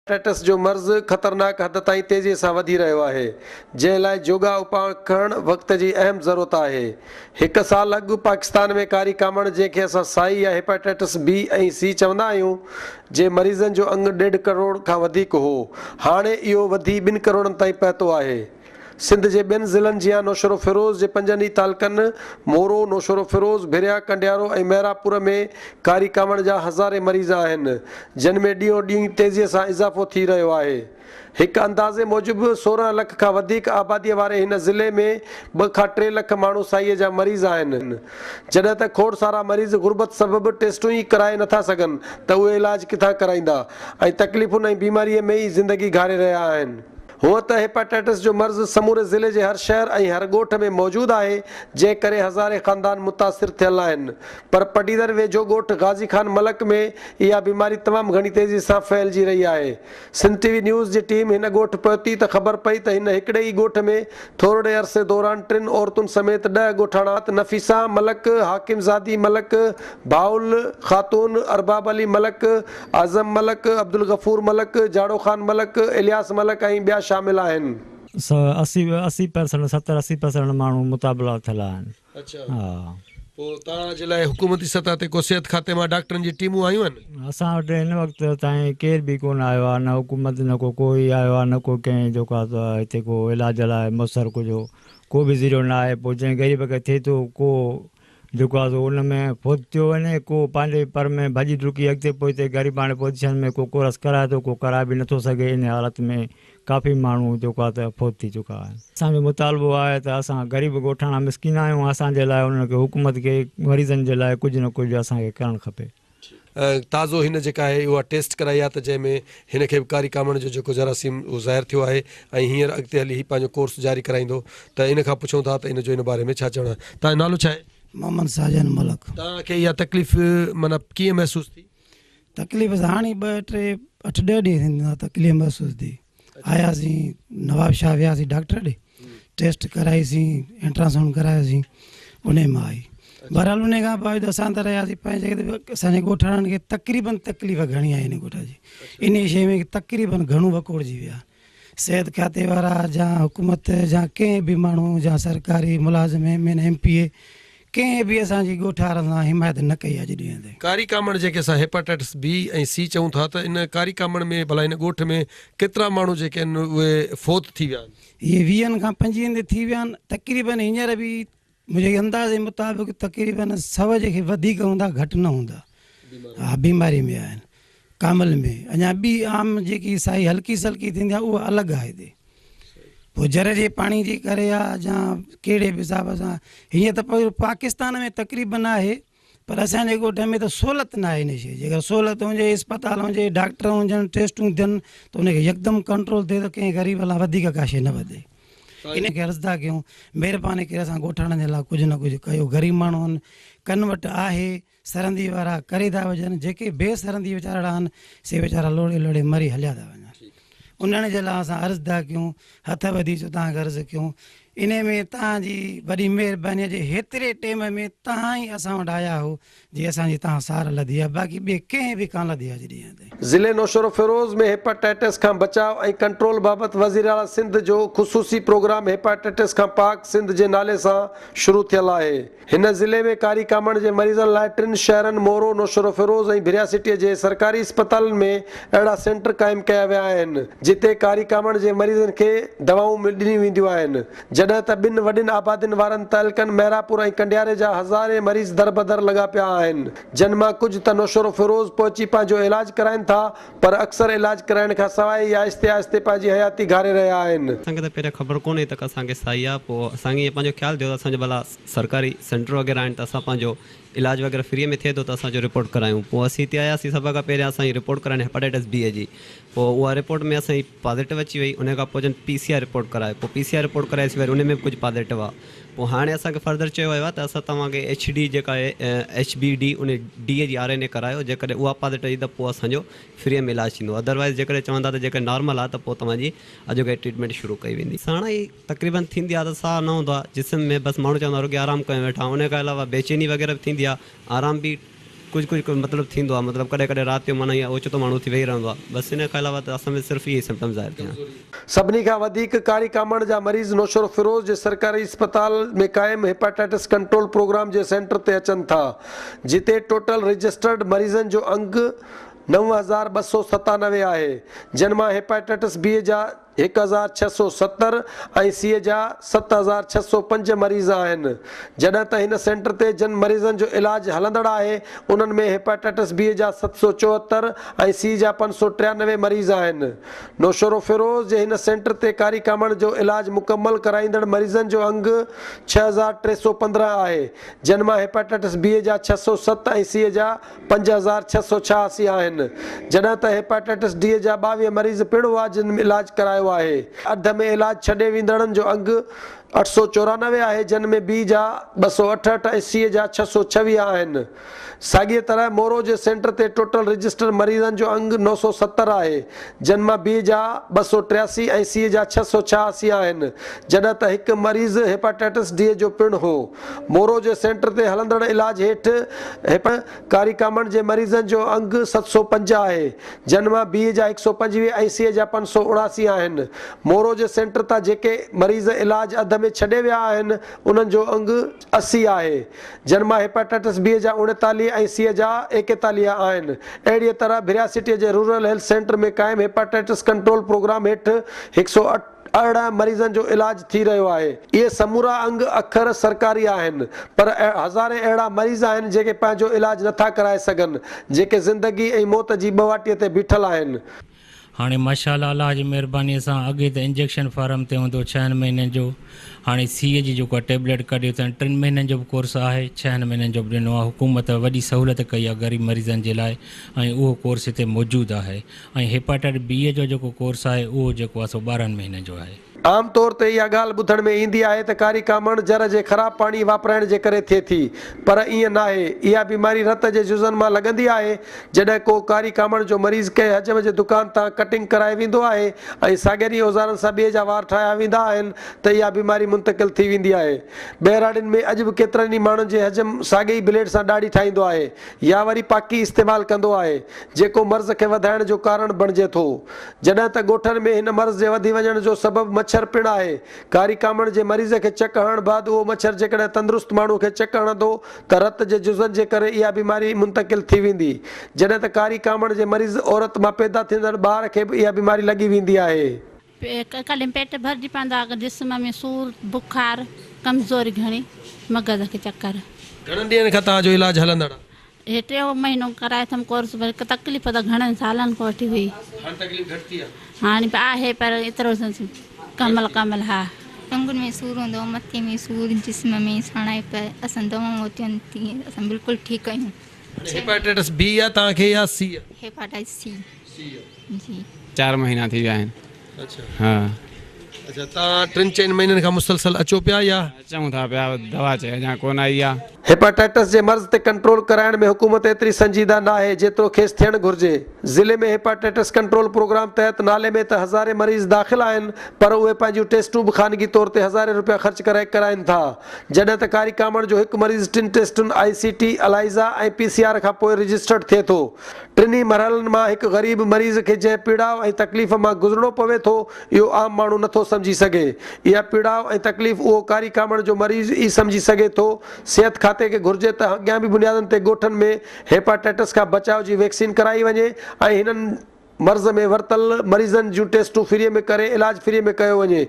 Hepatitis जो मर्ज़ ख़तरनाक हद ताईं तेज़ीअ सां वधी रहियो आहे, जंहिं लाइ योगा उपाय खणणु वक़्त जी अहम ज़रूरत आहे। 1 साल अॻु पाकिस्तान में कारी कामण, जंहिंखे असां साई या हेपेटाइटिस बी ऐं सी चवंदा आहियूं, जे मरीज़नि जो अंग 1.5 करोड़ खां वधीक हो। हाणे इहो वधी 2 करोड़नि ताईं पहुतो आहे। सिंध जे 2 ज़िलनि जियां नौशरो फिरोज़ जे 5 ई तालुकनि मोरो, नौशरो फिरोज़, भिरिया, कंडियारो ऐं मैरापुर में कारी कामण जा हज़ारे मरीज़ आहिनि, जिन में ॾींहों ॾींहुं तेज़ीअ सां इज़ाफ़ो थी रहियो आहे। हिकु अंदाज़े मूजिबि 16 लख खां वधीक आबादीअ वारे हिन ज़िले में 2 खां 3 लख माण्हू साईअ जा मरीज़ आहिनि। जॾहिं त खोड़ सारा मरीज़ गुर्बत सबबि टेस्टूं ई कराए नथा सघनि त उहे इलाज किथां कराईंदा ऐं तकलीफ़ुनि ऐं बीमारीअ में ई ज़िंदगी घारे रहिया आहिनि। हूअं त हेपेटाइटिस जो मर्ज़ समूरे ज़िले जे हर शहर ऐं हर ॻोठ में मौजूदु आहे, जंहिं करे हज़ारे ख़ानदान मुतासिर थियल आहिनि। पर पटीदर वेझो ॻोठ गाज़ी खान मलक में इहा बीमारी तमामु घणी तेज़ी सां फहिलिजी रही आहे। सिंध टीवी न्यूज़ जी टीम हिन ॻोठ पहुती त ख़बर पई त हिन हिकिड़े ई ॻोठ में थोरे अरसे दौरान 3 औरतुनि समेत 10 ॻोठाणा नफ़ीसा मलक, हाकिमज़ादी मलक, बाउल ख़ातून, अरबाब अली मलक, आज़म मलक, अब्दुल गफ़ूर मलक, जाड़ो ख़ान मलक, इलियास मलक ऐं ॿिया शामिल आहिनि। 80% 70-80% माण्हू मुताबिला थियल आहिनि। अच्छा, हा, पोइ तव्हांजे लाइ हुकूमती सतह ते को सिहत खाते मां डॉक्टरनि जी टीमूं आयूं आहिनि? असां वटि हिन वक़्तु ताईं केर बि कोन आयो आहे, न हुकूमत, न कोई आयो आहे, न को कंहिं जेको आहे हिते को इलाज लाइ मुसर को बि ज़रियो न आहे। पोइ जंहिं ग़रीब खे थिए थो, को जेको आहे उन में फौत थियो वञे, को पंहिंजे पर में भॼी डुकी अॻिते पोइ हिते ग़रीबाणे पोज़ीशन में को कोरस कराए थो, को कराए बि नथो सघे। इन हालत में काफ़ी माण्हू जेको आहे त फौत थी चुका आहिनि। असांजो मुतालबो आहे त असां ग़रीब ॻोठाणा मिसकिन आहियूं, असांजे लाइ उन्हनि खे हुकूमत खे मरीज़नि जे लाइ कुझु न कुझु असांखे करणु खपे। ताज़ो हिन जेका आहे उहा टेस्ट कराई आहे त जंहिंमें हिन खे बि कारी कामण जो जेको जरासीम उहो ज़ाहिर थियो आहे ऐं हींअर अॻिते हली पंहिंजो कोर्स जारी कराईंदो। त इन खां पुछूं था त इन जो इन बारे में छा चवणु आहे। तव्हांजो नालो छा आहे? मोहम्मद साजन मलक। तव्हांखे इहा तकलीफ़ माना कीअं महसूसु थी? तकलीफ़ हाणे 2-3 8-10 ॾींहं थींदा तकलीफ़ महसूसु थी। आयासीं नवाब शाह वियासीं डॉक्टर ॾे, टेस्ट कराईसीं, अल्ट्रासाउंड करायोसीं, उन मां आई। बहरहाल उन खां पोइ असां त रहियासीं पंहिंजे असांजे ॻोठाणनि खे तक़रीबन तकलीफ़ घणी आहे हिन ॻोठ जी। इन शइ में तक़रीबन घणो वकोड़जी विया। सिहत खाते वारा या हुकूमत या कंहिं बि माण्हू या सरकारी मुलाज़िम MN MPA कंहिं बि असांजी ॻोठाणनि सां हिमायत न कई आहे। अॼु ॾींहं ते कारी कामण जेके असां हेपेटाइटिस बी ऐं सी चऊं था, त इन कारी कामण में भला हिन ॻोठ में केतिरा माण्हू जेके आहिनि उहे फौत थी विया आहिनि? इहे 20 खां 25 ते थी विया आहिनि। तक़रीबन हींअर बि मुंहिंजे अंदाज़े मुताबिक़ तक़रीबन 100 जेके वधीक हूंदा, घटि न हूंदा। हा, बीमारी में आहिनि, कामल में। अञा ॿी आम जेकी साई हल्की सल्की थींदी आहे उहा अलॻि आहे हिते। पोइ जर जे पाणी जे करे आहे या कहिड़े बि हिसाब सां। हीअं त पाकिस्तान में तक़रीबन आहे, पर असांजे ॻोठ में त सहूलियत न आहे हिन शइ जी। अगरि सहूलियत हुजे, इस्पताल हुजे, डॉक्टर हुजनि, टेस्टूं थियनि, त उनखे यकदमि कंट्रोल थिए त कंहिं ग़रीब लाइ वधीक का शइ न वधे। इन खे अर्ज़ु था कयूं, महिरबानी करे असां ॻोठाणनि जे लाइ कुझु न कुझु कयो। ग़रीब माण्हू आहिनि, कन वटि आहे, सरहंदी वारा करे था वञनि, जेके बेसरहंदी वीचारा आहिनि से वीचारा लोड़े लोड़े मरी हलिया था वञनि। उन्हनि जे लाइ असां अर्ज़ु था कयूं, हथ वधी तव्हांखे अर्ज़ु कयूं। इन में तव्हांजी वॾी महिरबानी जे हेतिरे टाइम में तव्हां ई असां वटि आया हो, जीअं असांजी तव्हां सार लधी आहे, बाक़ी ॿिए कंहिं बि कान लधी आहे अॼु ॾींहं ते। ज़िले नौशरो फिरोज़ में हेपेटाइटिस खां बचाव ऐं कंट्रोल बाबति वज़ीर आला सिंध जो ख़ुसूसी प्रोग्राम हेपेटाइटिस खां पाक सिंध जे नाले सां शुरू थियल आहे। हिन ज़िले में कारी कामण जे मरीज़नि लाइ 3 शहरनि मोरो, नौशरो फिरोज़ ऐं भिरिया सिटीअ जे सरकारी अस्पतालनि में अहिड़ा सेंटर क़ाइमु कया विया आहिनि, जिते कारी कामण जे मरीज़नि खे दवाऊं ॾिनियूं वेंदियूं आहिनि। जॾहिं त 2 वॾियुनि आबादियुनि वारनि तालुकनि मैरापुर ऐं कंडियारे जा हज़ारे मरीज़ दर बदर लॻा पिया आहिनि, जिन मां कुझु त नौशरो फिरोज़ पहुची पंहिंजो इलाज कराइनि था, पर अक्सर इलाज कराइण खां सवाइ आहिस्ते आहिस्ते पंहिंजी हयाती घारे रहिया आहिनि। असांखे त पहिरियों ख़बर कोन्हे त असांखे साई आहे। पोइ असांखे ईअं पंहिंजो ख़्यालु थियो त असांजो भला सरकारी सेंटर वग़ैरह आहिनि, त असां पंहिंजो इलाज वग़ैरह फ्री में थिए थो त असांजो रिपोर्ट करायूं। पोइ असीं हिते आयासीं, सभ खां पहिरियों असांजी रिपोर्ट कराइण हेपेटाइटिस बी जी। पोइ उहा रिपोर्ट में असांजी पॉज़िटिव अची वई। उन खां पोइ जन PCR रिपोर्ट कराए, पोइ PCR रिपोर्ट कराएसीं, वरी उन में बि कुझु पॉज़िटिव आहे। पोइ हाणे असांखे फर्दर चयो वियो आहे त असां तव्हांखे HD जेका आहे HBD उन D जी RNA करायो, जेकॾहिं उहा पॉज़िटिव ईंदी त पोइ असांजो फ्री में इलाजु थींदो। अदरवाइज़ जेकॾहिं चवंदा त जेकॾहिं नॉर्मल आहे त पोइ तव्हांजी अॼोके ट्रीटमेंट शुरू कई वेंदी। साण ई तक़रीबन थींदी आहे त साह न हूंदो आहे जिस्म में, बसि माण्हू चवंदा रुॻो आराम कयो वेठा। उन खां अलावा बेचैनी वग़ैरह बि थींदी आहे, आराम बि कुझु मतिलबु थींदो आहे, मतिलबु कॾहिं कॾहिं राति जो माना ईअं ओचितो माण्हू थी वेही रहंदो आहे। बसि इन खां अलावा त असां में सिर्फ़ु इहे सिम्टम्स ज़ाहिर थिया। सभिनी खां वधीक कारी कामण जा मरीज़ नौशरो फिरोज़ जे सरकारी अस्पताल में क़ाइम हेपाटाइटिस कंट्रोल प्रोग्राम जे सेंटर ते अचनि था, जिते टोटल रजिस्टर्ड मरीज़नि जो अंग 9297 आहे, जिन मां हेपाटाइटिस बी जा 1670 ऐं सी जा 7605 मरीज़ आहिनि। जॾहिं त हिन सेंटर ते जिन मरीज़नि जो इलाज हलंदड़ आहे उन्हनि में हेपाटाइटिस बी जा 774 ऐं सी जा 593 मरीज़ आहिनि। नौशरो फिरोज़ जे हिन सेंटर ते कारी कामण जो इलाज मुकम्मल कराईंदड़ मरीज़नि जो अंग 6315 आहे, जिन मां हेपाटाइटिस बी जा 607 ऐं सी जा 5686 आहिनि। जॾहिं त हेपाटाइटिस डी जा 22 मरीज़ पिणु हुआ जिन में इलाज करायो आहे। अध में इलाज छॾे वेंदड़नि जो अंग 894 आहे, जिन में बी जा 268 ऐं सी जा 626 आहिनि। साॻीअ तरह मोरो जे सेंटर ते टोटल रजिस्टर मरीज़नि जो अंग 970 आहे, जिन मां बी जा 283 ऐं सी जा 686 आहिनि, जॾहिं त हिकु मरीज़ हेपाटाइटिस डी जो पिणु हो। मोरो जे सेंटर ते हलंदड़ इलाज हेठि कारी कामण जे मरीज़नि जो अंग 705 आहे, जिन मां बी जा 125 ऐं सी जा 579 आहिनि। मोरो जे सेंटर तां जेके मरीज़ इलाज अध में छॾे विया आहिनि उन्हनि जो अंग 80 आहे, जिन मां हेपाटाइटिस बी जा 39 ऐं सी जा 41 आहिनि। अहिड़ीअ तरह भिरियासिटीअ जे रूरल हेल्थ सेंटर में क़ाइम हेपाटाइटिस कंट्रोल प्रोग्राम हेठि 118 मरीज़नि जो इलाज थी रहियो आहे। इहे समूरा अंग अखर सरकारी आहिनि, पर हज़ारे अहिड़ा मरीज़ आहिनि जेके पंहिंजो इलाज नथा कराए सघनि, जेके ज़िंदगी ऐं मौत जी ॿवाटीअ ते बीठल आहिनि। हाणे माशाअल्लाह अल्लाह जी महिरबानीअ सां अॻे त इंजेक्शन फार्म ते हूंदो 6 महीननि जो, हाणे सीए जी जेको टेबलेट कढियो अथनि 3 महीननि जो बि कोर्स आहे, 6 महीननि जो बि ॾिनो आहे। हुकूमत वॾी सहूलियत कई आहे ग़रीब मरीज़नि जे लाइ, ऐं उहो कोर्स हिते मौजूदु आहे। ऐं हेपाटाइटिस बी जो जेको कोर्स आहे उहो जेको आहे सो 12 महीननि जो आहे। आम तौर ते इहा ॻाल्हि ॿुधण में ईंदी आहे त कारी कामण जर जे ख़राब पाणी वापराइण जे करे थिए थी, पर ईअं न आहे। इहा बीमारी रत जे जुज़नि मां लॻंदी आहे। जॾहिं को कारी कामण जो मरीज़ कंहिं हजम जे दुकान तां कटिंग कराए वेंदो आहे ऐं साॻियनि औज़ारनि सां ॿिए जा वार ठाहिया वेंदा आहिनि त इहा बीमारी मुंतक़िल थी वेंदी आहे। बहिराड़ियुनि में अॼु बि केतिरनि ई माण्हुनि जे हजम साॻे ई ब्लेड सां ॾाढी ठाहींदो आहे या वरी पाकी इस्तेमालु कंदो आहे, जेको मर्ज़ खे वधाइण जो कारण बणिजे थो। जॾहिं त ॻोठनि में हिन मर्ज़ जे वधी वञण जो सबबु मच्छर पिणु आहे। कारी कामण जे मरीज़ खे चक हणण बैदि उहो मच्छर जेकॾहिं तंदुरुस्त माण्हू खे चक हणंदो त रत जे जुज़नि जे करे इहा बीमारी मुंतक़िल थी वेंदी, जॾहिं त कारी कामण जे मरीज़ औरत मां पैदा थींदड़ ॿार खे बि इहा बीमारी लॻी वेंदी आहे। कॾहिं पेट भरिजी पवंदो आहे, जिस्म में सूर, बुखार, कमज़ोरी घणी, मगज़ खे चक्कर। घणनि ॾींहंनि खां तव्हांजो इलाज हलंदड़? हे 3 महीनो कराए अथमि कोर्स, पर तकलीफ़ त घणनि सालनि खां वठी हुई। हाणे आहे पर एतिरो कमल हा। टंगुनि में सूर हूंदो, मथे में सूर, जिस्म में सणाइप, असां दवाऊं वरितियूं आहिनि, असां बिल्कुलु ठीकु आहियूं। हेपाटाइटिस बी आहे तव्हांखे या सी? हेपाटाइटिस सी जी। 4 महीना थी विया आहिनि। अच्छा हाँ अच्छा, तव्हां 3-4 महीननि खां मुसलसल अचो पिया या अचूं था पिया, दवा चए अञा कोन आई आहे। हेपाटाइटिस जे मर्ज़ ते कंट्रोल कराइण में हुकूमत एतिरी संजीदा न आहे जेतिरो खेसि थियणु घुरिजे। ज़िले में हेपाटाइटिस कंट्रोल प्रोग्राम तहत नाले में त हज़ारे मरीज़ दाख़िल आहिनि, पर उहे पंहिंजूं टेस्टूं बि ख़ानगी तौर ते हज़ारे रुपया ख़र्च कराए कराइनि था। जॾहिं त कारी कामण जो हिकु मरीज़ 3 टेस्टुनि ICT, अलाइज़ा ऐं PCR खां पोइ रजिस्टर्ड थिए थो। टिनी मरहलनि मां हिकु ग़रीब मरीज़ खे जंहिं पीड़ाव ऐं तकलीफ़ मां गुज़रणो पवे थो, इहो आम माण्हू नथो सम्झी सघे। इहा पीड़ाव ऐं तकलीफ़ उहो कारी कामण जो मरीज़ ई सम्झी सघे थो। सिहत खाते खे घुर्जे त अॻियां बि बुनियादनि ते ॻोठनि में हेपाटाइटिस खां बचाव जी वैक्सीन कराई वञे ऐं हिननि मर्ज़ में वरितल मरीज़नि जूं टेस्टूं फ्रीअ में करे इलाज फ्रीअ में कयो वञे।